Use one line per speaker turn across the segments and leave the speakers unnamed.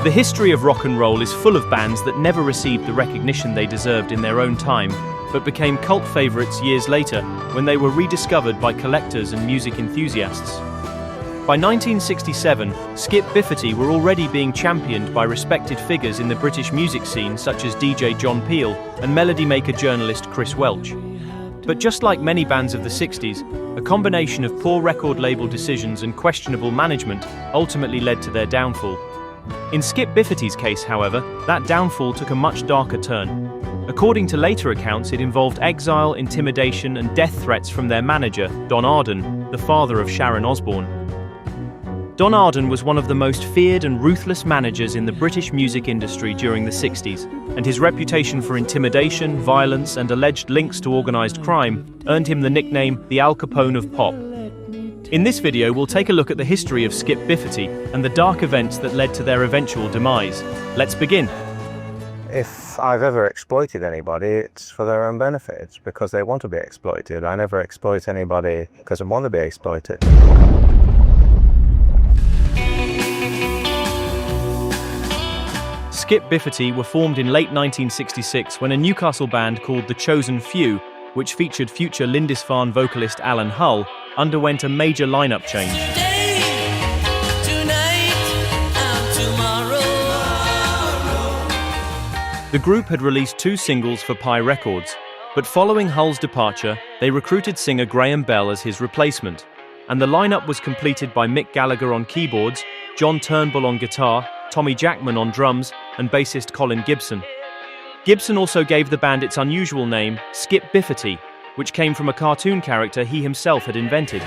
The history of rock and roll is full of bands that never received the recognition they deserved in their own time, but became cult favorites years later when they were rediscovered by collectors and music enthusiasts. By 1967, Skip Bifferty were already being championed by respected figures in the British music scene such as DJ John Peel and melody maker journalist Chris Welch. But just like many bands of the 60s, a combination of poor record label decisions and questionable management ultimately led to their downfall. In Skip Bifferty's case, however, that downfall took a much darker turn. According to later accounts, it involved exile, intimidation, and death threats from their manager, Don Arden, the father of Sharon Osbourne. Don Arden was one of the most feared and ruthless managers in the British music industry during the 60s, and his reputation for intimidation, violence, and alleged links to organized crime earned him the nickname the Al Capone of Pop. In this video, we'll take a look at the history of Skip Bifferty and the dark events that led to their eventual demise. Let's begin.
If I've ever exploited anybody, it's for their own benefit. It's because they want to be exploited. I never exploit anybody because I want to be exploited.
Skip Bifferty were formed in late 1966 when a Newcastle band called The Chosen Few, which featured future Lindisfarne vocalist Alan Hull, underwent a major lineup change. The group had released 2 singles for Pye Records, but following Hull's departure, they recruited singer Graham Bell as his replacement, and the lineup was completed by Mick Gallagher on keyboards, John Turnbull on guitar, Tommy Jackman on drums, and bassist Colin Gibson. Gibson also gave the band its unusual name, Skip Bifferty, which came from a cartoon character he himself had invented.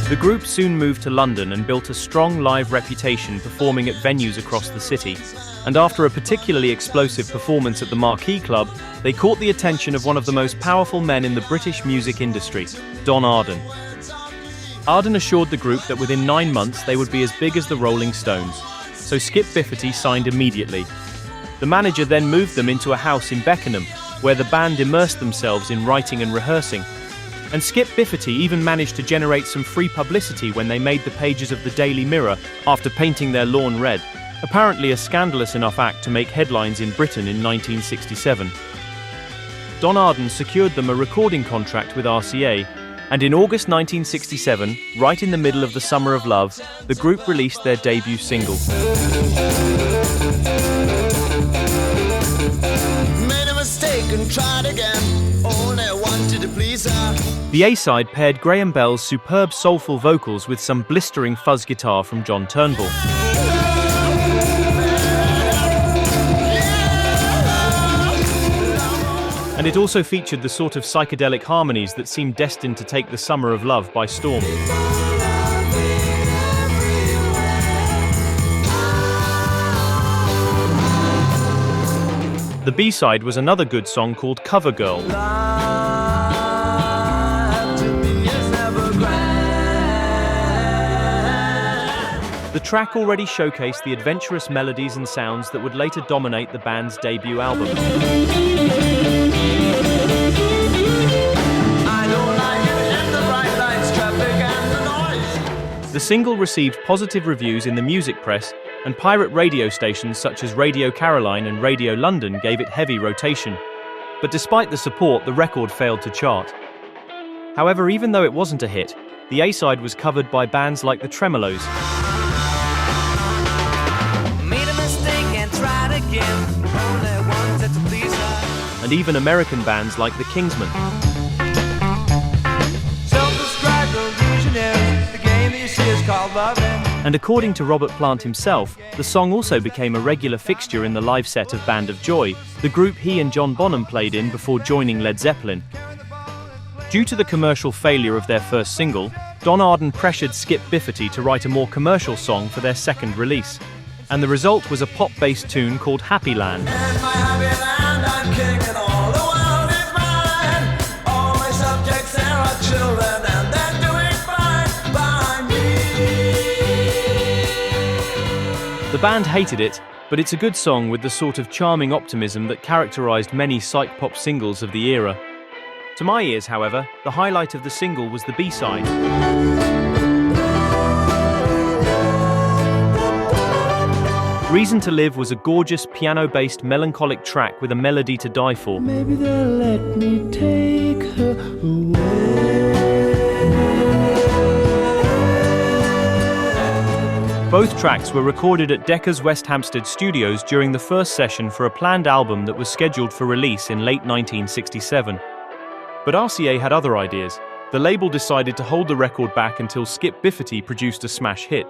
The group soon moved to London and built a strong live reputation performing at venues across the city, and after a particularly explosive performance at the Marquee Club, they caught the attention of one of the most powerful men in the British music industry, Don Arden. Arden assured the group that within 9 months they would be as big as the Rolling Stones, so Skip Bifferty signed immediately. The manager then moved them into a house in Beckenham, where the band immersed themselves in writing and rehearsing. And Skip Bifferty even managed to generate some free publicity when they made the pages of the Daily Mirror after painting their lawn red, apparently a scandalous enough act to make headlines in Britain in 1967. Don Arden secured them a recording contract with RCA, and in August 1967, right in the middle of the Summer of Love, the group released their debut single.
Made a mistake and tried again, only wanted to please her.
The A-side paired Graham Bell's superb soulful vocals with some blistering fuzz guitar from John Turnbull. And it also featured the sort of psychedelic harmonies that seemed destined to take the Summer of Love by storm. The B-side was another good song called Cover Girl. The track already showcased the adventurous melodies and sounds that would later dominate the band's debut album. The single received positive reviews in the music press, and pirate radio stations such as Radio Caroline and Radio London gave it heavy rotation. But despite the support, the record failed to chart. However, even though it wasn't a hit, the A-side was covered by bands like the Tremolos. And even American bands like the Kingsmen. And according to Robert Plant himself, the song also became a regular fixture in the live set of Band of Joy, the group he and John Bonham played in before joining Led Zeppelin. Due to the commercial failure of their first single, Don Arden pressured Skip Bifferty to write a more commercial song for their second release. And the result was a pop-based tune called Happy Land. The band hated it, but it's a good song with the sort of charming optimism that characterized many psych pop singles of the era. To my ears, however, the highlight of the single was the B-side. Reason to Live was a gorgeous piano-based melancholic track with a melody to die for.
Maybe they'll let me take her away.
Both tracks were recorded at Decca's West Hampstead studios during the first session for a planned album that was scheduled for release in late 1967. But RCA had other ideas. The label decided to hold the record back until Skip Bifferty produced a smash hit.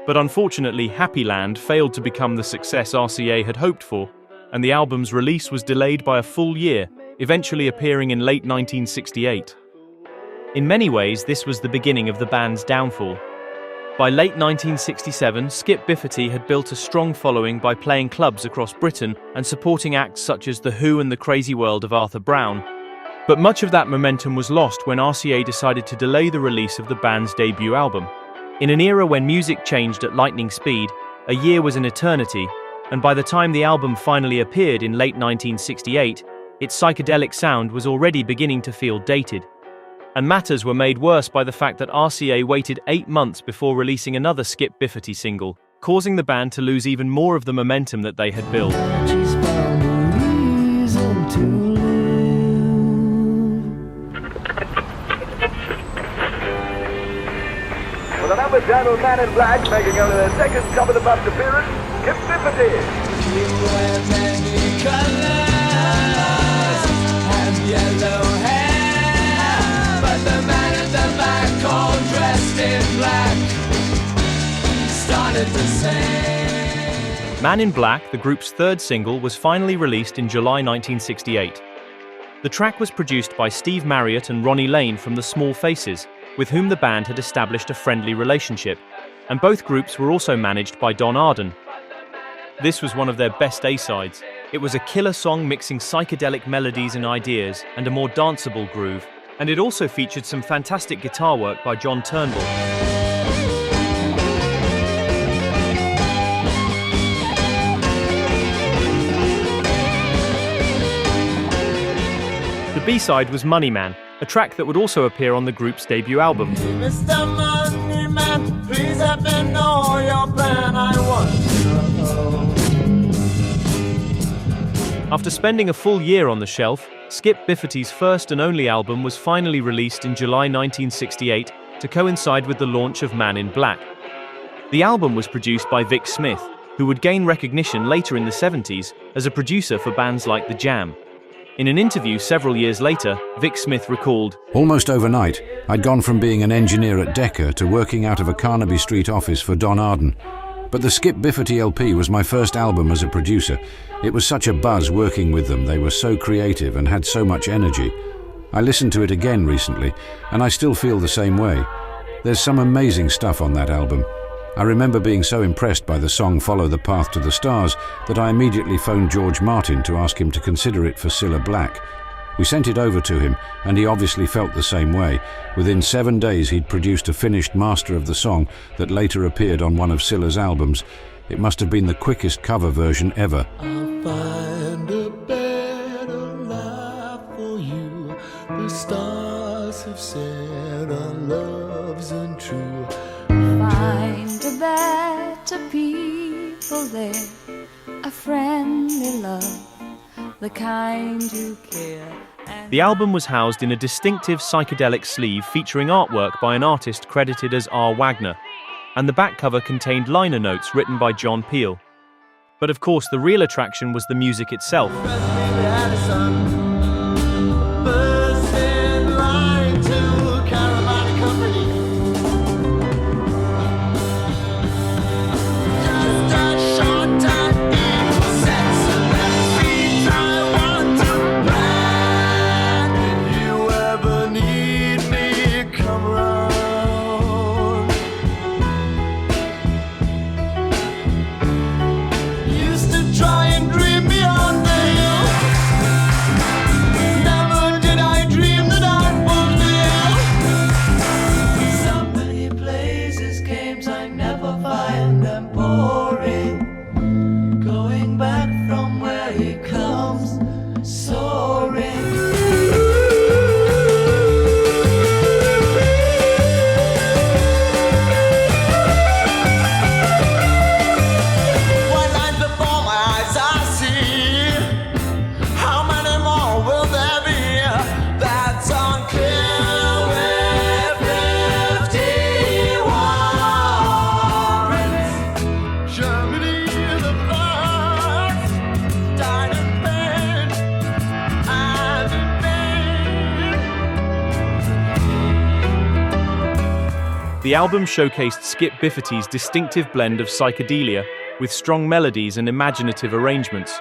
But unfortunately, Happy Land failed to become the success RCA had hoped for, and the album's release was delayed by a full year, eventually appearing in late 1968. In many ways, this was the beginning of the band's downfall. By late 1967, Skip Bifferty had built a strong following by playing clubs across Britain and supporting acts such as The Who and The Crazy World of Arthur Brown. But much of that momentum was lost when RCA decided to delay the release of the band's debut album. In an era when music changed at lightning speed, a year was an eternity, and by the time the album finally appeared in late 1968, its psychedelic sound was already beginning to feel dated. And matters were made worse by the fact that RCA waited 8 months before releasing another Skip Bifferty single, causing the band to lose even more of the momentum that they had built.
She's found a reason to live.
With the number channel Man in Black making only their second Top of the Pops appearance, Skip Bifferty.
You wear many colors, have yellow hair. The man in the back, all dressed in black, started to sing.
Man in Black, the group's third single, was finally released in July 1968. The track was produced by Steve Marriott and Ronnie Lane from the Small Faces, with whom the band had established a friendly relationship, and both groups were also managed by Don Arden. This was one of their best A-sides. It was a killer song mixing psychedelic melodies and ideas, and a more danceable groove. And it also featured some fantastic guitar work by John Turnbull. The B-side was Money Man, a track that would also appear on the group's debut album.
Mr. Money Man, please let me know your plan. I want to know.
After spending a full year on the shelf, Skip Bifferty's first and only album was finally released in July 1968 to coincide with the launch of Man in Black. The album was produced by Vic Smith, who would gain recognition later in the 70s as a producer for bands like The Jam. In an interview several years later, Vic Smith recalled,
"Almost overnight, I'd gone from being an engineer at Decca to working out of a Carnaby Street office for Don Arden. But the Skip Bifferty LP was my first album as a producer. It was such a buzz working with them. They were so creative and had so much energy. I listened to it again recently, and I still feel the same way. There's some amazing stuff on that album. I remember being so impressed by the song Follow the Path to the Stars that I immediately phoned George Martin to ask him to consider it for Cilla Black. We sent it over to him, and he obviously felt the same way. Within 7 days, he'd produced a finished master of the song that later appeared on one of Cilla's albums. It must have been the quickest cover version ever.
I'll find a better life for you. The stars have said our love's untrue.
Find a better people there, a friendly love, the kind who care.
The album was housed in a distinctive psychedelic sleeve featuring artwork by an artist credited as R. Wagner, and the back cover contained liner notes written by John Peel. But of course, the real attraction was the music itself. the album showcased Skip Bifferty's distinctive blend of psychedelia with strong melodies and imaginative arrangements.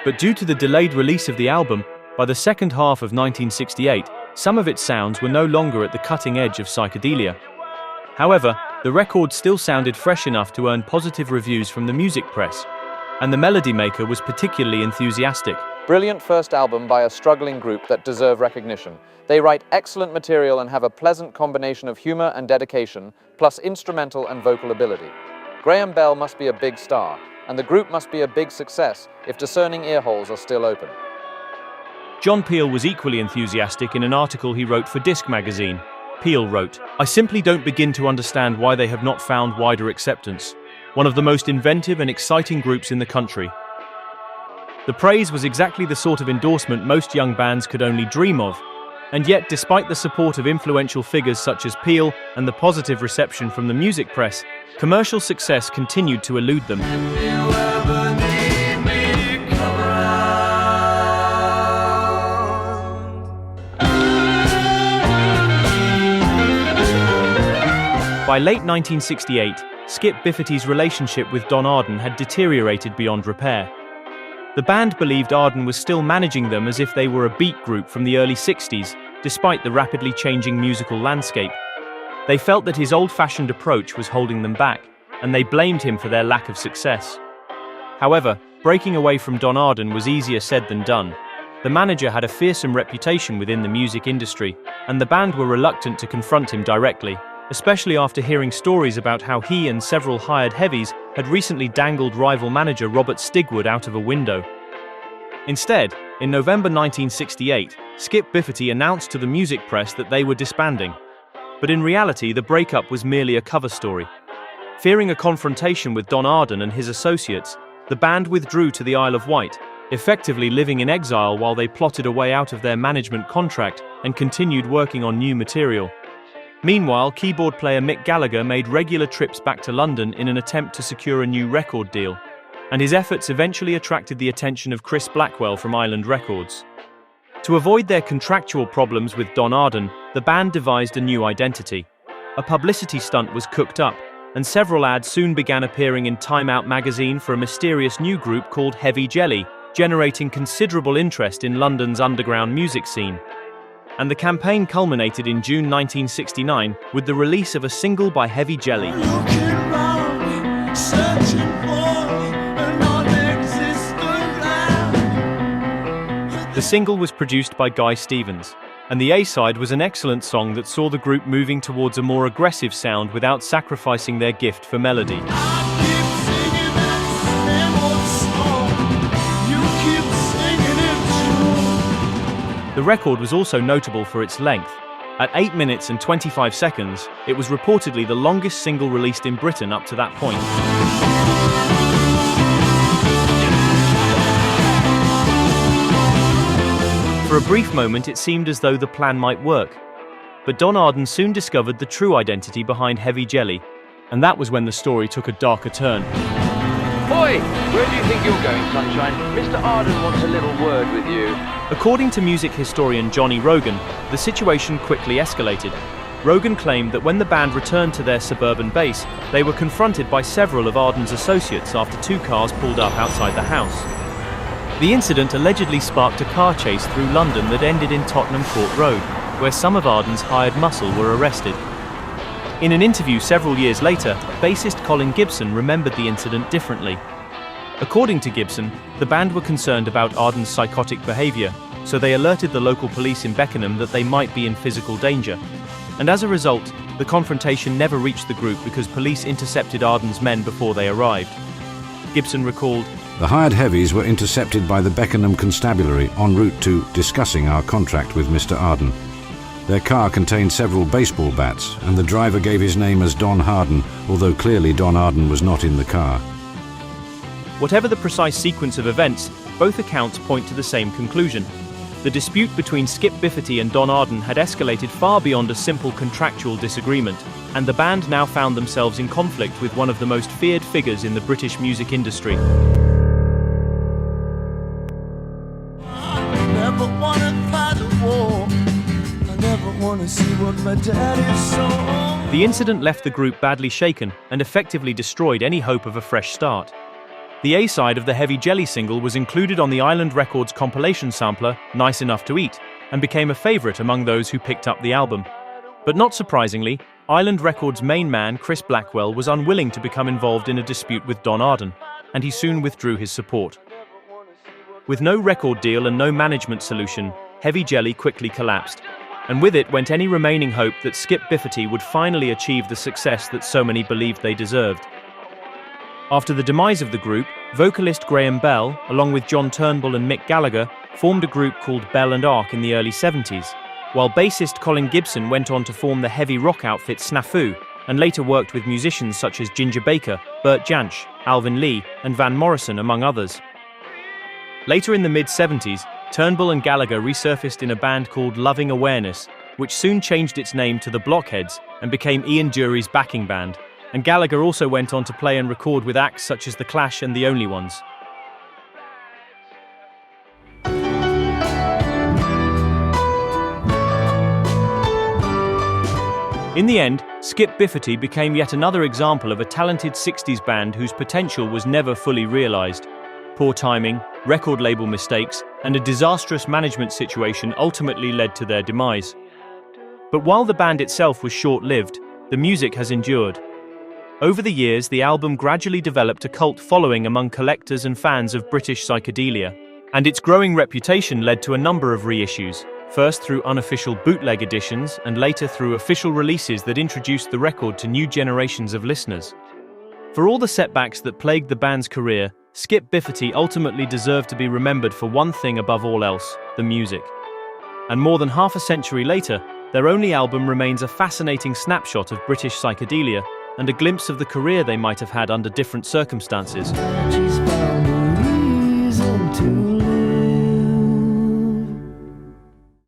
But due to the delayed release of the album, by the second half of 1968, some of its sounds were no longer at the cutting edge of psychedelia. However, the record still sounded fresh enough to earn positive reviews from the music press, and the melody maker was particularly enthusiastic.
Brilliant first album by a struggling group that deserve recognition. They write excellent material and have a pleasant combination of humor and dedication, plus instrumental and vocal ability. Graham Bell must be a big star, and the group must be a big success if discerning earholes are still open.
John Peel was equally enthusiastic in an article he wrote for Disc magazine. Peel wrote, "I simply don't begin to understand why they have not found wider acceptance. One of the most inventive and exciting groups in the country." The praise was exactly the sort of endorsement most young bands could only dream of, and yet despite the support of influential figures such as Peel and the positive reception from the music press, commercial success continued to elude them. By late 1968, Skip Bifferty's relationship with Don Arden had deteriorated beyond repair. The band believed Arden was still managing them as if they were a beat group from the early 60s, despite the rapidly changing musical landscape. They felt that his old-fashioned approach was holding them back, and they blamed him for their lack of success. However, breaking away from Don Arden was easier said than done. The manager had a fearsome reputation within the music industry, and the band were reluctant to confront him directly, especially after hearing stories about how he and several hired heavies had recently dangled rival manager Robert Stigwood out of a window. Instead, in November 1968, Skip Bifferty announced to the music press that they were disbanding. But in reality, the breakup was merely a cover story. Fearing a confrontation with Don Arden and his associates, the band withdrew to the Isle of Wight, effectively living in exile while they plotted a way out of their management contract and continued working on new material. Meanwhile, keyboard player Mick Gallagher made regular trips back to London in an attempt to secure a new record deal, and his efforts eventually attracted the attention of Chris Blackwell from Island Records. To avoid their contractual problems with Don Arden, the band devised a new identity. A publicity stunt was cooked up, and several ads soon began appearing in Time Out magazine for a mysterious new group called Heavy Jelly, generating considerable interest in London's underground music scene. And the campaign culminated in June 1969 with the release of a single by Heavy Jelly. The single was produced by Guy Stevens, and the A-side was an excellent song that saw the group moving towards a more aggressive sound without sacrificing their gift for melody. The record was also notable for its length. At 8 minutes and 25 seconds, it was reportedly the longest single released in Britain up to that point. For a brief moment, it seemed as though the plan might work. But Don Arden soon discovered the true identity behind Heavy Jelly, and that was when the story took a darker turn.
Oi! Where do you think you're going, Sunshine? Mr. Arden wants a little word with you.
According to music historian Johnny Rogan, the situation quickly escalated. Rogan claimed that when the band returned to their suburban base, they were confronted by several of Arden's associates after two cars pulled up outside the house. The incident allegedly sparked a car chase through London that ended in Tottenham Court Road, where some of Arden's hired muscle were arrested. In an interview several years later, bassist Colin Gibson remembered the incident differently. According to Gibson, the band were concerned about Arden's psychotic behaviour, so they alerted the local police in Beckenham that they might be in physical danger. And as a result, the confrontation never reached the group because police intercepted Arden's men before they arrived. Gibson recalled,
"The hired heavies were intercepted by the Beckenham Constabulary en route to discussing our contract with Mr. Arden. Their car contained several baseball bats, and the driver gave his name as Don Arden, although clearly Don Arden was not in the car."
Whatever the precise sequence of events, both accounts point to the same conclusion. The dispute between Skip Bifferty and Don Arden had escalated far beyond a simple contractual disagreement, and the band now found themselves in conflict with one of the most feared figures in the British music industry.
Never wanted to fight a war. I never wanna see what my daddy saw.
The incident left the group badly shaken and effectively destroyed any hope of a fresh start. The A-side of the Heavy Jelly single was included on the Island Records compilation sampler Nice Enough to Eat and became a favorite among those who picked up the album. But not surprisingly, Island Records' main man Chris Blackwell was unwilling to become involved in a dispute with Don Arden, and he soon withdrew his support. With no record deal and no management solution, Heavy Jelly quickly collapsed, and with it went any remaining hope that Skip Bifferty would finally achieve the success that so many believed they deserved. After the demise of the group, vocalist Graham Bell, along with John Turnbull and Mick Gallagher, formed a group called Bell and Ark in the early 70s, while bassist Colin Gibson went on to form the heavy rock outfit Snafu, and later worked with musicians such as Ginger Baker, Bert Jansch, Alvin Lee, and Van Morrison, among others. Later in the mid-70s, Turnbull and Gallagher resurfaced in a band called Loving Awareness, which soon changed its name to the Blockheads and became Ian Dury's backing band, and Gallagher also went on to play and record with acts such as The Clash and The Only Ones. In the end, Skip Bifferty became yet another example of a talented 60s band whose potential was never fully realized. Poor timing, record label mistakes, and a disastrous management situation ultimately led to their demise. But while the band itself was short-lived, the music has endured. Over the years, the album gradually developed a cult following among collectors and fans of British psychedelia, and its growing reputation led to a number of reissues, first through unofficial bootleg editions and later through official releases that introduced the record to new generations of listeners. For all the setbacks that plagued the band's career, Skip Bifferty ultimately deserved to be remembered for one thing above all else: the music. And more than half a century later, their only album remains a fascinating snapshot of British psychedelia and a glimpse of the career they might have had under different circumstances.